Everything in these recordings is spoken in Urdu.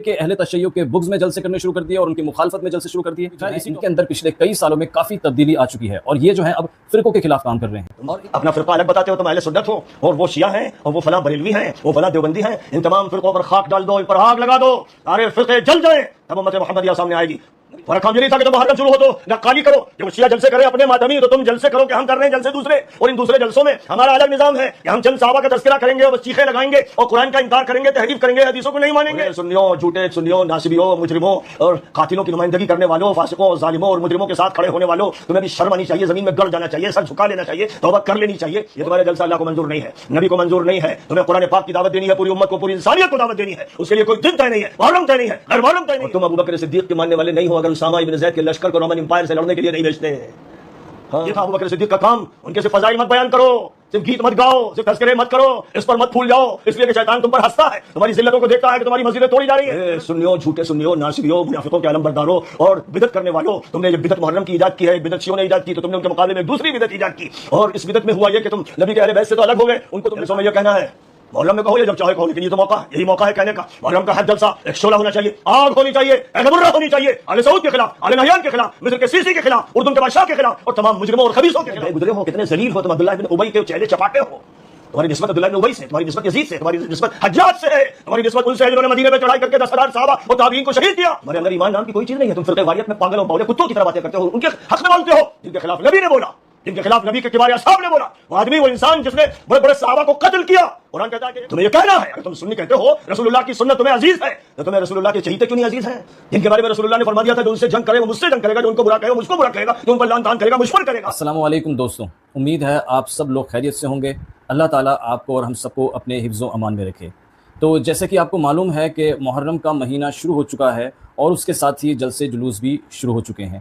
کہ اہل تشیع کے بغض میں جلسے کرنے شروع کر دیے اور ان کی مخالفت میں جلسے شروع کر دیے. ان کے اندر پچھلے کئی سالوں میں کافی تبدیلی آ چکی ہے اور یہ جو ہے اب فرقوں کے خلاف کام کر رہے ہیں. اور اپنا فرقہ الگ بتاتے ہو تم اہل سنت ہو اور وہ شیعہ ہیں اور وہ فلاں بریلوی ہیں وہ فلاں دیوبندی ہیں. ان تمام فرقوں پر خاک ڈال دو, ان پر آگ لگا دو, سارے فرقے جل جائیں, تب امت محمدیہ سامنے آئے گی. فرق ہم یہ نہیں تھا کہ تم محرم شروع ہو تو نقالی کرو, جب شیعہ جلسے کرے اپنے ماتمی تو تم جلسے کرو کہ ہم کر رہے ہیں جلسے دوسرے, اور ان دوسرے جلسوں میں ہمارا الگ نظام ہے کہ ہم چند صحابہ کا تذکرہ کریں گے اور چیخیں لگائیں گے اور قرآن کا انکار کریں گے, تحریف کریں گے, حدیثوں کو نہیں مانیں گے. سنیوں, جھوٹے سنیوں, ناصبیوں, مجرموں اور قاتلوں کی نمائندگی کرنے والوں, فاسقوں, ظالموں اور مجرموں کے ساتھ کھڑے ہونے والوں, تمہیں بھی شرم آنی چاہیے, زمین میں گڑ جانا چاہیے, سر جھکا لینا چاہیے, توبہ کر لینی چاہیے. یہ تمہارا جلسہ اللہ کو منظور نہیں ہے, نبی کو منظور نہیں ہے. تمہیں قرآن پاک کی دعوت دینی ہے, پوری امت کو, پوری انسانیت کو دعوت دینی ہے. اس کے لیے کوئی دن طے نہیں ہے, محرم طے نہیں ہے, غیر محرم طے نہیں ہے. تم ابوبکر صدیق کے ماننے والے نہیں ہو اگر اسامہ ابن زید کے لشکر کو رومن امپائر سے لڑنے کے لیے نہیں بھیجتے. یہ تھا ابوبکر صدیق کا کام. ان کے صرف فضائل مت بیان کرو, صرف گیت مت گاؤ, صرف تذکرے مت کرو, اس پر مت پھول جاؤ, اس لیے کہ شیطان تم پر ہنستا ہے, تمہاری ذلتوں کو دیکھتا ہے کہ تمہاری مسجدیں توڑی جا رہی ہیں. سنیوں, جھوٹے سنیوں, ناصبیوں, منافقوں کے علم برداروں اور بدعت کرنے والوں, تم نے یہ بدعت محرم کی ایجاد کی ہے, بدعت شیعوں نے ایجاد کی, تو تم نے ان کے مقابلے میں دوسری بدعت ایجاد کی. اور اس بدعت میں ہوا یہ کہ تم نبی کے اہل بیت سے تو الگ ہو گئے. ان کو تم نے یہ کہنا ہے محرم میں کہو یا جب چاہے کہو, لیکن یہ تو موقع ہے, یہی موقع ہے کہنے کا. محرم کا ہر جلسہ ایک شعلہ ہونا چاہیے, آگ ہونی چاہیے, اہل برہ ہونی چاہیے, آل سعود کے خلاف, آل نہیان کے خلاف, مصر کے سیسی کے خلاف, اردن کے بادشاہ کے خلاف اور تمام مجرموں اور خبیثوں کے خلاف. گزرے ہو کتنے ذلیل ہو تم, عبداللہ بن ابی کے چہرے چپاٹے ہو. تمہاری نسبت عبداللہ بن ابی سے, تمہاری نسبت یزید سے, تمہاری نسبت حجاج سے ہے, تمہاری نسبت ان سے جنہوں نے مدینے پہ چڑھائی کر کے 10,000 صحابہ اور تابعین کو شہید کیا. تمہارے اندر ایمان نام کی کوئی چیز نہیں ہے. تم فرقہ واریت میں پاگل اور باولے کتوں کی طرح باتیں کرتے ہو, ان کے حق میں بولتے ہو جن کے خلاف نبی نے بولا, جن کے خلاف نبی کے کبار اصحاب نے بولا. وہ آدمی, وہ انسان جس نے بڑے بڑے صحابہ کو قتل کیا. قرآن کہتا ہے کہ تمہیں یہ کہنا ہے, اگر تم سنی کہتے ہو رسول اللہ کی سنت تمہیں عزیز ہے, تو تمہیں رسول اللہ کے چہیتے کیوں نہیں عزیز ہیں, جن کے بارے میں رسول اللہ نے فرما دیا تھا جو ان سے جنگ کرے وہ مجھ سے جنگ کرے گا, جو ان کو برا کہے وہ مجھ کو برا کہے گا, جو ان پر لعن طعن کرے گا مجھ پر کرے گا. السلام علیکم دوستوں, امید ہے آپ سب لوگ خیریت سے ہوں گے. اللہ تعالیٰ آپ کو اور ہم سب کو اپنے حفظ و امان میں رکھے. تو جیسے کہ آپ کو معلوم ہے کہ محرم کا مہینہ شروع ہو چکا ہے اور اس کے ساتھ ہی جلسے جلوس بھی شروع ہو چکے ہیں,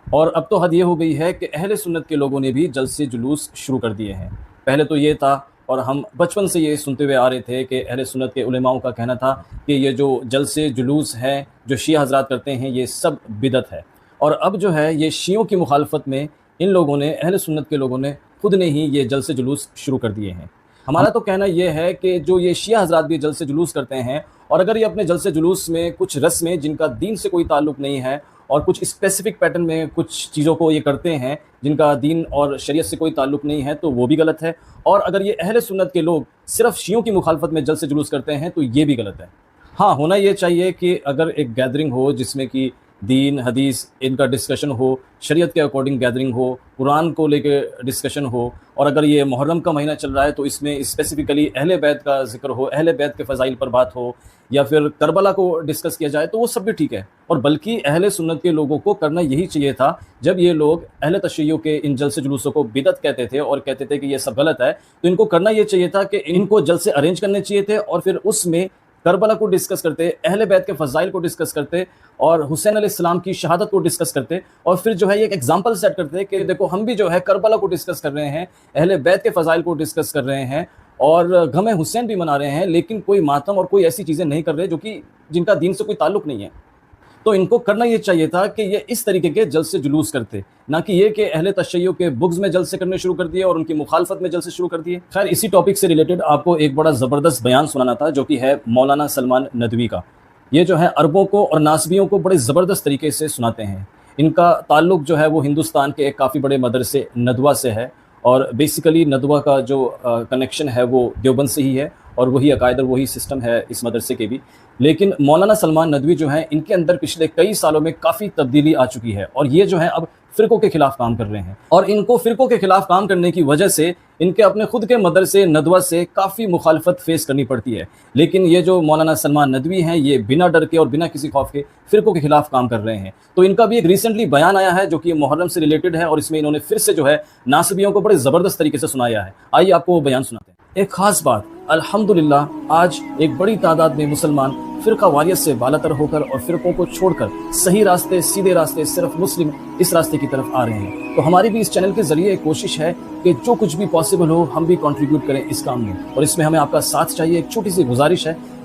اور اب تو حد یہ ہو گئی ہے کہ اہل سنت کے لوگوں نے بھی جلسے جلوس شروع کر دیے ہیں. پہلے تو یہ تھا اور ہم بچپن سے یہ سنتے ہوئے آ رہے تھے کہ اہل سنت کے علماؤں کا کہنا تھا کہ یہ جو جلسے جلوس ہیں جو شیعہ حضرات کرتے ہیں یہ سب بدعت ہے. اور اب جو ہے یہ شیعوں کی مخالفت میں ان لوگوں نے, اہل سنت کے لوگوں نے خود نے ہی یہ جلسے جلوس شروع کر دیے ہیں. ہمارا تو کہنا یہ ہے کہ جو یہ شیعہ حضرات بھی جلسے جلوس کرتے ہیں, اور اگر یہ اپنے جلسے جلوس میں کچھ رسمیں جن کا دین سے کوئی تعلق نہیں ہے اور کچھ اسپیسیفک پیٹرن میں کچھ چیزوں کو یہ کرتے ہیں جن کا دین اور شریعت سے کوئی تعلق نہیں ہے, تو وہ بھی غلط ہے. اور اگر یہ اہل سنت کے لوگ صرف شیعوں کی مخالفت میں جلسے جلوس کرتے ہیں تو یہ بھی غلط ہے. ہاں, ہونا یہ چاہیے کہ اگر ایک گیدرنگ ہو جس میں کہ دین حدیث ان کا ڈسکشن ہو, شریعت کے اکارڈنگ گیدرنگ ہو, قرآن کو لے کے ڈسکشن ہو, اور اگر یہ محرم کا مہینہ چل رہا ہے تو اس میں اسپیسیفکلی اہل بیت کا ذکر ہو, اہل بیت کے فضائل پر بات ہو, یا پھر کربلا کو ڈسکس کیا جائے, تو وہ سب بھی ٹھیک ہے. اور بلکہ اہل سنت کے لوگوں کو کرنا یہی چاہیے تھا. جب یہ لوگ اہل تشیع کے ان جلسے جلوسوں کو بدعت کہتے تھے اور کہتے تھے کہ یہ سب غلط ہے, تو ان کو کرنا یہ چاہیے تھا کہ ان کو جلسے ارینج کرنے چاہیے تھے اور پھر اس میں کربلا کو ڈسکس کرتے, اہل بیت کے فضائل کو ڈسکس کرتے اور حسین علیہ السلام کی شہادت کو ڈسکس کرتے, اور پھر جو ہے یہ ایک ایگزامپل سیٹ کرتے کہ دیکھو ہم بھی جو ہے کربلا کو ڈسکس کر رہے ہیں, اہل بیت کے فضائل کو ڈسکس کر رہے ہیں اور غم حسین بھی منا رہے ہیں, لیکن کوئی ماتم اور کوئی ایسی چیزیں نہیں کر رہے جو کہ جن کا دین سے کوئی تعلق نہیں ہے. تو ان کو کرنا یہ چاہیے تھا کہ یہ اس طریقے کے جلسے جلوس کرتے, نہ کہ یہ کہ اہل تشیع کے بغض میں جلسے کرنے شروع کر دیے اور ان کی مخالفت میں جلسے شروع کر دیے. خیر, اسی ٹاپک سے ریلیٹڈ آپ کو ایک بڑا زبردست بیان سنانا تھا جو کہ ہے مولانا سلمان ندوی کا. یہ جو ہے عربوں کو اور ناصبیوں کو بڑے زبردست طریقے سے سناتے ہیں. ان کا تعلق جو ہے وہ ہندوستان کے ایک کافی بڑے مدرسے ندوہ سے ہے, اور بیسیکلی ندوہ کا جو کنیکشن ہے وہ دیوبند سے ہی ہے, اور وہی عقائد اور وہی سسٹم ہے اس مدرسے کے بھی. لیکن مولانا سلمان ندوی جو ہیں ان کے اندر پچھلے کئی سالوں میں کافی تبدیلی آ چکی ہے, اور یہ جو ہے اب فرقوں کے خلاف کام کر رہے ہیں. اور ان کو فرقوں کے خلاف کام کرنے کی وجہ سے ان کے اپنے خود کے مدرسے ندوہ سے کافی مخالفت فیس کرنی پڑتی ہے. لیکن یہ جو مولانا سلمان ندوی ہیں یہ بنا ڈر کے اور بنا کسی خوف کے فرقوں کے خلاف کام کر رہے ہیں. تو ان کا بھی ایک ریسنٹلی بیان آیا ہے جو کہ محرم سے ریلیٹڈ ہے, اور اس میں انہوں نے پھر سے جو ہے ناصبیوں کو بڑے زبردست طریقے سے سنایا ہے. آئیے آپ کو وہ بیان سناتے ہیں. ایک خاص بات, الحمدللہ آج ایک بڑی تعداد میں مسلمان فرقہ واریت سے بالاتر ہو کر اور فرقوں کو چھوڑ کر صحیح راستے, سیدھے راستے, صرف مسلم اس راستے کی طرف آ رہے ہیں. تو ہماری بھی اس چینل کے ذریعے ایک کوشش ہے کہ جو کچھ بھی پاسبل ہو ہم بھی کنٹریبیوٹ کریں اس کام میں, اور اس میں ہمیں آپ کا ساتھ چاہیے. ایک چھوٹی سی گزارش ہے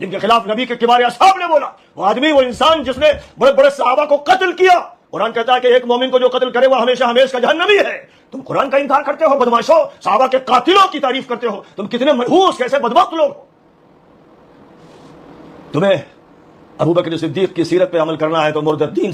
جن کے خلاف نبی کے کبار اصحاب نے بولا، وہ آدمی، وہ انسان جس نے بڑے بڑے صحابہ کو قتل کیا، قرآن کہتا ہے کہ ایک مومن کو جو قتل کرے وہ ہمیشہ ہمیشہ کا جہنمی ہے۔ تم قرآن کا انکار کرتے ہو، بدماشو، صحابہ کے قاتلوں کی تعریف کرتے ہو، تم کتنے منحوس، کیسے بدبخت لوگ ہو۔ تمہیں ابوبکر صدیق کی سیرت پہ عمل کرنا ہے تو مرتدین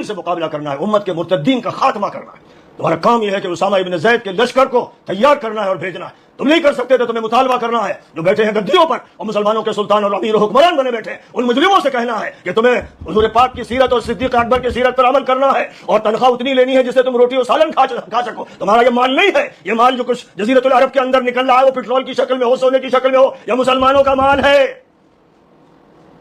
سے مقابلہ کرنا ہے، امت کے مرتدین کا خاتمہ کرنا ہے۔ تمہارا کام یہ ہے کہ اسامہ ابن زید کے لشکر کو تیار کرنا ہے اور بھیجنا ہے۔ تم نہیں کر سکتے تو تمہیں مطالبہ کرنا ہے، جو بیٹھے ہیں گدیوں پر اور مسلمانوں کے سلطان اور امیر و حکمران بنے بیٹھے، ان مجرموں سے کہنا ہے کہ تمہیں حضور پاک کی سیرت اور صدیق اکبر کی سیرت پر عمل کرنا ہے، اور تنخواہ اتنی لینی ہے جس سے تم روٹی اور سالن کھا سکو۔ تمہارا یہ مال نہیں ہے، یہ مال جو کچھ جزیرۃ العرب کے اندر نکل رہا ہے وہ پٹرول کی شکل میں ہو، سونے کی شکل میں ہو، یا مسلمانوں کا مال ہے۔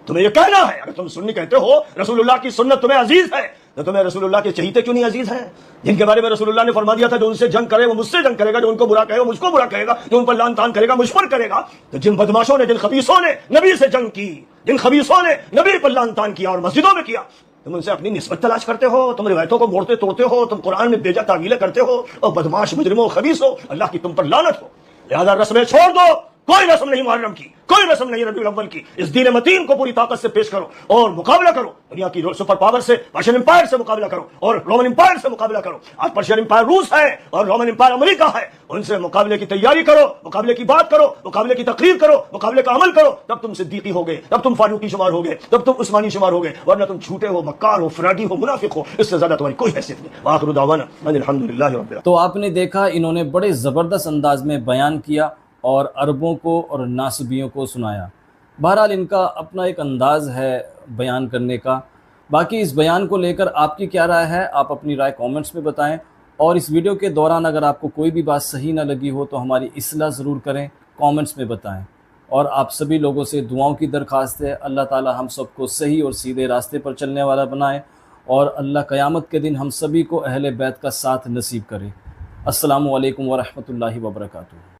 تمہیں یہ کہنا ہے، اگر تم سنی کہتے ہو رسول اللہ کی سنت تمہیں عزیز ہے، تو تمہیں رسول اللہ کے چہیتے کیوں نہیں عزیز ہیں، جن کے بارے میں رسول اللہ نے فرما دیا تھا جو ان سے جنگ کرے وہ مجھ سے جنگ کرے گا، جو ان کو برا کہے وہ مجھ کو برا کہے گا، جو ان پر لعن طعن کرے گا مجھ پر کرے گا۔ تو جن بدماشوں نے، جن خبیثوں نے نبی سے جنگ کی، جن خبیثوں نے نبی پر لعن طعن کیا اور مسجدوں میں کیا، تم ان سے اپنی نسبت تلاش کرتے ہو، تم روایتوں کو موڑتے توڑتے ہو، تم قرآن میں بیجا تعویلیں کرتے ہو، اور بدماش مجرموں خبیثوں، اللہ کی تم پر لعنت ہو۔ لہذا رسمیں چھوڑ دو، کوئی رسم نہیں محرم کی، کوئی رسم نہیں ربیع الاول کی، اس دین متین کو پوری طاقت سے پیش کرو اور مقابلہ کرو، دنیا کی سپر پاور سے، پرشین امپائر سے مقابلہ کرو اور رومن امپائر سے مقابلہ کرو۔ آج پرشین امپائر روس ہے اور رومن امپائر امریکہ ہے، ان سے مقابلے کی تیاری کرو، مقابلے کی بات کرو، مقابلے کی تقریر کرو، مقابلے کا عمل کرو، تب تم صدیقی ہوگے، تب تم فاروقی شمار ہوگے، تب تم عثمانی شمار ہوگے، ورنہ تم جھوٹے ہو، مکار ہو، فراڈی ہو، منافق ہو، اس سے زیادہ تمہاری کوئی حیثیت نہیں۔ وآخر دعوانا ان الحمدللہ رب العالمین۔ تو آپ نے دیکھا انہوں نے بڑے زبردست انداز میں بیان کیا اور عربوں کو اور ناصبیوں کو سنایا۔ بہرحال ان کا اپنا ایک انداز ہے بیان کرنے کا۔ باقی اس بیان کو لے کر آپ کی کیا رائے ہے، آپ اپنی رائے کامنٹس میں بتائیں، اور اس ویڈیو کے دوران اگر آپ کو کوئی بھی بات صحیح نہ لگی ہو تو ہماری اصلاح ضرور کریں، کامنٹس میں بتائیں۔ اور آپ سبھی لوگوں سے دعاؤں کی درخواست ہے، اللہ تعالی ہم سب کو صحیح اور سیدھے راستے پر چلنے والا بنائے، اور اللہ قیامت کے دن ہم سبھی کو اہل بیت کا ساتھ نصیب کرے۔ السلام علیکم ورحمۃ اللہ وبرکاتہ۔